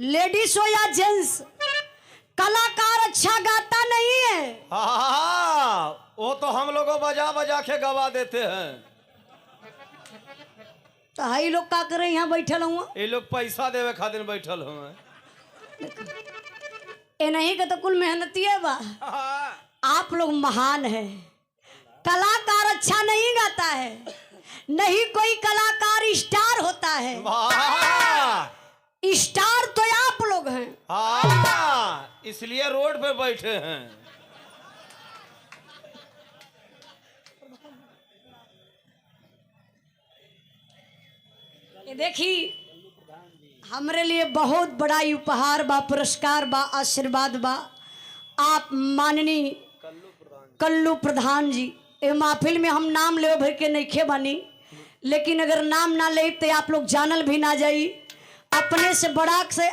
Ladies हो या gents, कलाकार अच्छा गाता नहीं है। हाँ, वो तो हम लोगों बजा बजा के गवा देते हैं। तो हाई लोग का करे यहाँ बैठल हुआ, ये लोग पैसा देवे खातिर बैठल हुए। ए नहीं का तो कुल मेहनती है बा। आप लोग महान है। कलाकार अच्छा नहीं गाता है, नहीं कोई कलाकार स्टार होता है। स्टार तो आप लोग हैं। हाँ, इसलिए रोड पे बैठे हैं। ये देखी, हमरे लिए बहुत बड़ा उपहार बा, पुरस्कार बा, आशीर्वाद बा। आप माननीय कल्लू प्रधान जी, ए महफिल में हम नाम ले भर के नहीं खे बानी, लेकिन अगर नाम ना ले तो आप लोग जानल भी ना जाई। अपने से बड़ा से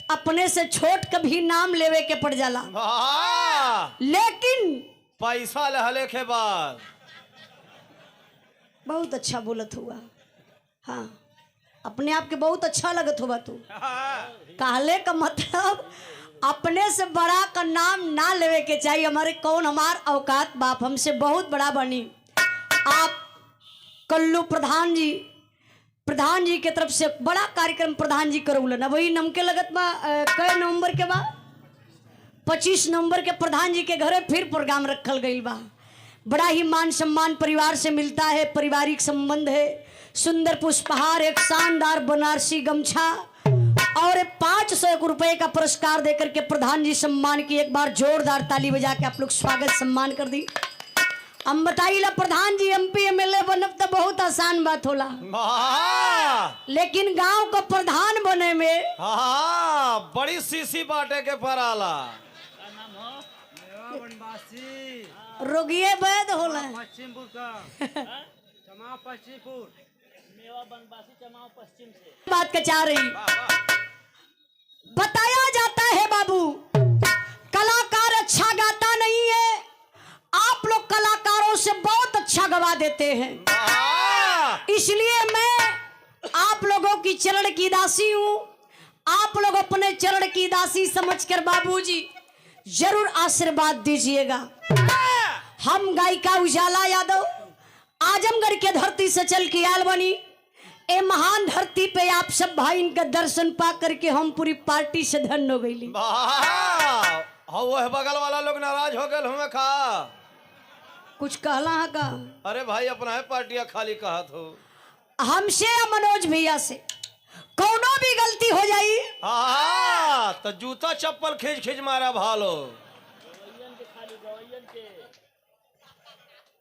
अपने से छोट का भी नाम लेवे के पड़ जाला, लेकिन पैसा लहले के बाद बहुत अच्छा बोलत हुआ। हाँ, अपने आप के बहुत अच्छा लगत होगा तू। कहले का मतलब अपने से बड़ा का नाम ना लेवे के चाहिए। हमारे कौन हमार औकात बाप हमसे बहुत बड़ा बनी। आप कल्लू प्रधान जी के तरफ से बड़ा कार्यक्रम प्रधान जी करौलन। अब वही नमके लगत बा कै नवंबर के बा 25 नवंबर के प्रधान जी के घरे फिर प्रोग्राम रखल गई बा। बड़ा ही मान सम्मान परिवार से मिलता है, पारिवारिक संबंध है। सुंदर पुष्पहार, एक शानदार बनारसी गमछा और 500 रुपए का पुरस्कार देकर के प्रधान जी सम्मान की। एक बार जोरदार ताली बजा के आप लोग स्वागत सम्मान कर दी। हम बताइला प्रधान जी MP MLA बनब तो बहुत आसान बात होला, लेकिन गांव को प्रधान बने में बड़ी सीसी बाटे के पराला। रोगिए वैद होला। बात का चाह रही बताया जाता है बाबू, कलाकार अच्छा गाता नहीं है। आप लोग कलाकारों से बहुत अच्छा गवा देते हैं, इसलिए मैं आप लोगों की चरण की दासी हूँ। आप लोग अपने चरण की दासी समझकर बाबूजी जरूर आशीर्वाद दीजिएगा। हम गायिका उजाला यादव आजमगढ़ के धरती से चल के आयल बनी। ए महान धरती पे आप सब भाई इनका दर्शन पा करके हम पूरी पार्टी से धन्य हो गई। वह बगल वाला लोग नाराज हो गए हमें खा कुछ कहला है का? अरे भाई अपना है पार्टियां खाली कहा तो हमसे या मनोज भैया से कोनो भी गलती हो जाई तो जूता चप्पल खींच खींच मारा भालो।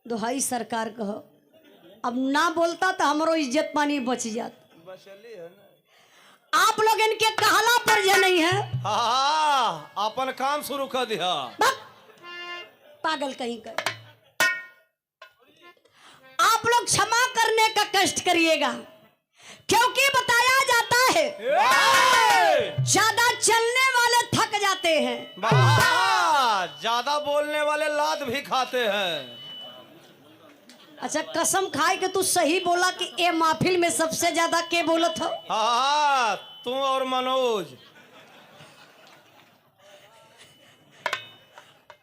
दोहाई सरकार कहो, अब ना बोलता तो हमारो इज्जत पानी बच जात। आप लोग इनके कहला पर जे नहीं है। अपन काम शुरू कर दिया। पागल कहीं कर। आप लोग क्षमा करने का कष्ट करिएगा, क्योंकि बताया जाता है ज्यादा चलने वाले थक जाते हैं, ज्यादा बोलने वाले लात भी खाते हैं। अच्छा, कसम खाए कि तू सही बोला कि ए महफिल में सबसे ज्यादा के बोलत हो? तू और मनोज।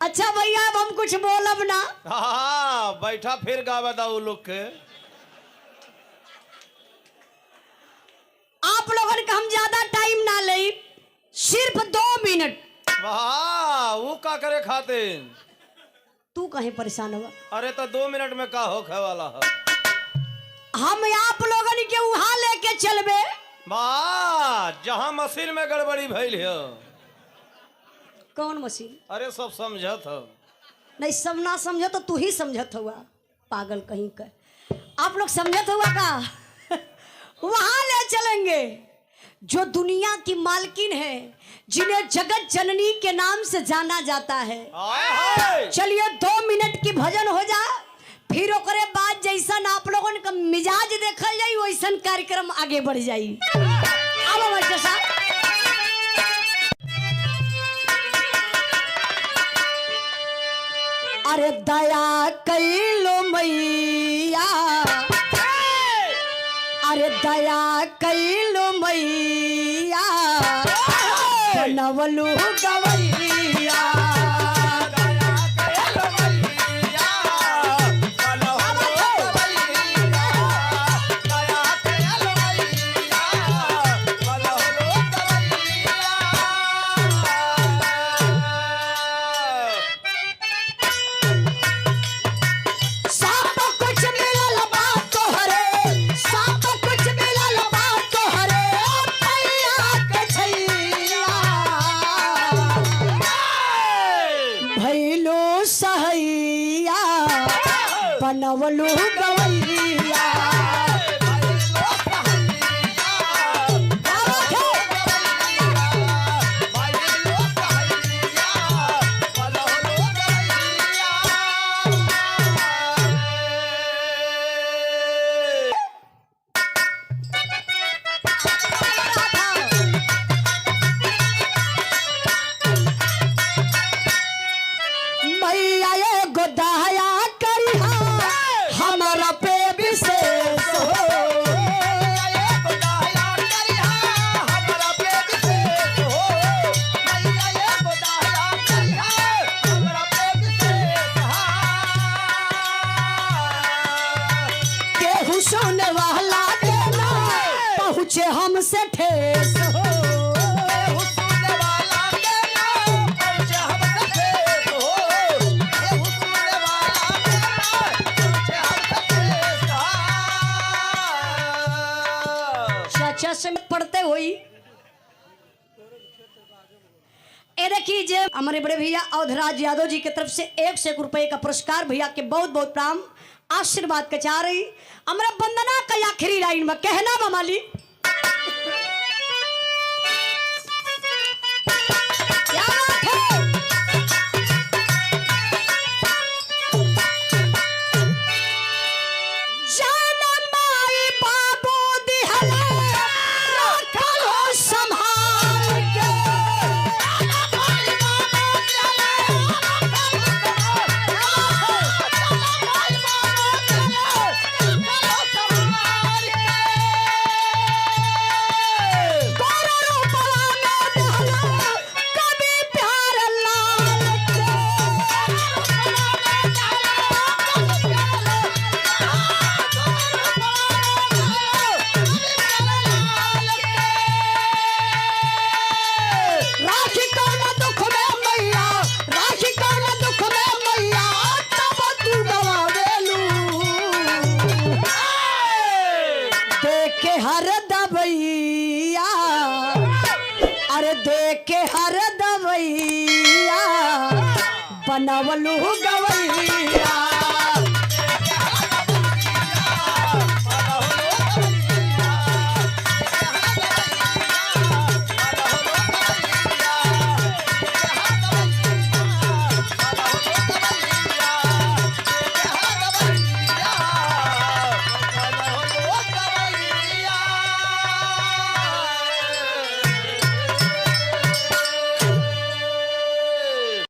अच्छा भैया, अब हम कुछ बोलब ना। बैठा फिर गावे दाऊ लोग के। आप लोगों का हम ज्यादा टाइम ना ले, सिर्फ 2 मिनट। वो का करे खाते तू कहीं परेशान हुआ? अरे तो 2 मिनट में का होखे वाला है। हम आप लोगन के वहां लेके चलबे जहां मशीन में गड़बड़ी भइल है। कौन मशीन? अरे सब समझत हो। नहीं, सब ना समझो तो तू ही समझत हुआ, पागल कहीं का। आप लोग समझत हुआ का? वहां ले चलेंगे जो दुनिया की मालकिन है, जिन्हें जगत जननी के नाम से जाना जाता है। चलिए 2 मिनट की भजन हो जाए, फिर ओकरे बाद जैसन आप लोगों का मिजाज देखल जाई वैसन कार्यक्रम आगे बढ़ जाई। अब मास्टर साहब, अरे दया कैलो मैया, अरे दया कैलो मैया, बनवलू गवैया सब कुछ मिलल बा तोहरे सब कुछ मिलल बा तोहरे मैया के छैया भैलो सहैया बनवलू गवैया मैया एगो दया करिहा हमरा पे विशेष हो केहू सुने वाला के ना पहुँचे हमसे ठेस हो अच्छा से पढ़ते हुई ए देखिए जे हमारे बड़े भैया अवधराज यादव जी की तरफ से 1 रुपए का पुरस्कार भैया के बहुत बहुत प्रणाम आशीर्वाद के चाह रही हमारा वंदना का आखिरी लाइन में कहना मामाली क्या बात है जाना माई बाबू दिहले रखलो संभाल के गोरा रूपवा में दिहला कभी प्यार लाल राखी कौन दुख में मैया राखी कौन दुख में मैया तब तू गवावेलू देख के हर दवैया अरे देख के हर दवैया बनवलू गवैया